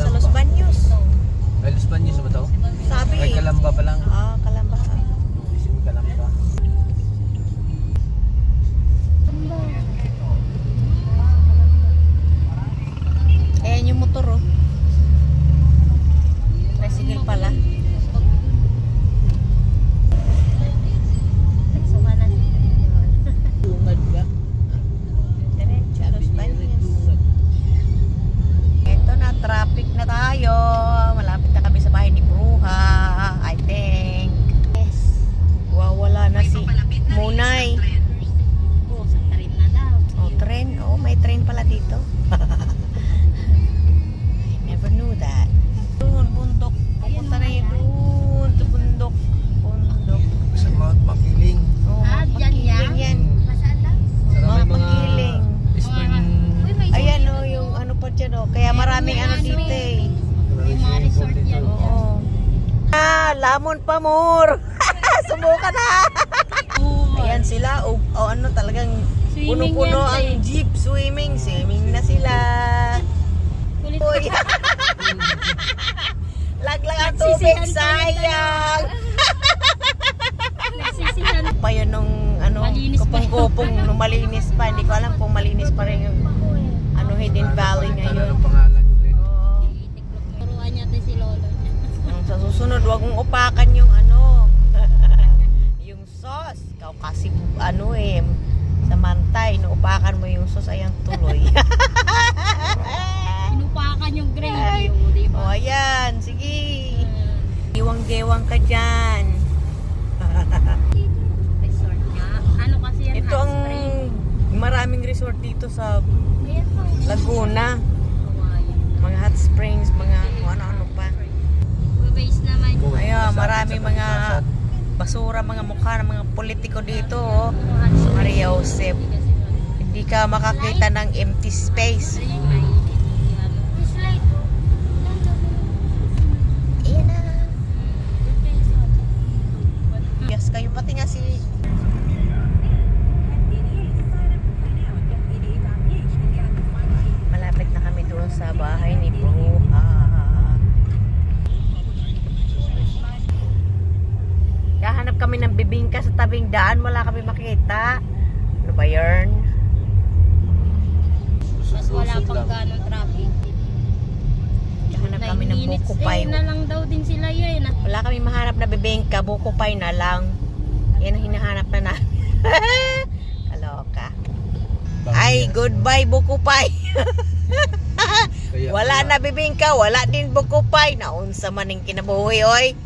Sa Los Baños. Ay, Los Baños ba ito? Sabi. Ay, Calamba pa lang. Calamba. Isim Calamba. Ayan yung motor oh. Tricycle pala. Tungad ka. Diretso, Los Baños. Ito na, traffic na tayo. Malapit na kami sa bahay ni Bruja, I think. Yes. Wala na si Munay. Oh, sa train na daw. Oh, train. Oh, may train pala dito. I never knew that. Doon, bundok. Pupunta na yun doon. Sa bundok. Bundok. Sa Mount Makiling. Oh, Makiling yan. Masaan daw? Sana may mga Makiling. spring. Ayan oh, yung ano pa dyan oh. Kaya maraming ano dito eh. Yung mga resort yan. Oo. Lamon pa more. Sumuka na. Ayan sila. O ano talagang puno-puno ang jeep. Swimming na sila. Uy. Laglag ang tubig. Sayang. Nagsisihan. Pa yun nung ano, kupong-kupong nung malinis pa. Hindi ko alam kung malinis pa rin yung ano, Hidden Valley ngayon. Ang pangalan yun. Oo. Turuan niya tayo si Lolo niya. Sa susunod, huwag mong upakan yung ano, yung sauce. Ikaw kasi ano eh, sa mantay, inuupakan mo yung sauce, ayang tuloy. Inupakan yung gravy, di ba? O ayan, sige. Giwang-gewang ka dyan. Resort nga. Ano kasi yan? Ito ang maraming resort dito sa Laguna. Mga hot springs, mga ano-ano pa. Base naman. Ayan, marami mga basura, mga mukha ng mga politiko dito. Oh. Maria Josep. Hindi ka makakita ng empty space. Ayan na. Yes, kayo pati nga si... Malapit na kami doon sa bahay ni Bruja. Hanap kami ng bibingka sa tabing daan, wala kami makita. Ano ba yun? Mas wala pang ganong traffic. Hanap kami ng buko pie. Na lang daw din sila yun. Wala kami mahanap na bibingka, buko pie na lang. Yan ang hinahanap na namin. Kaloka. Ay, goodbye buko pie. Wala na bibingka, wala din buko pie. Naunsa man yung kinabuhi, oy.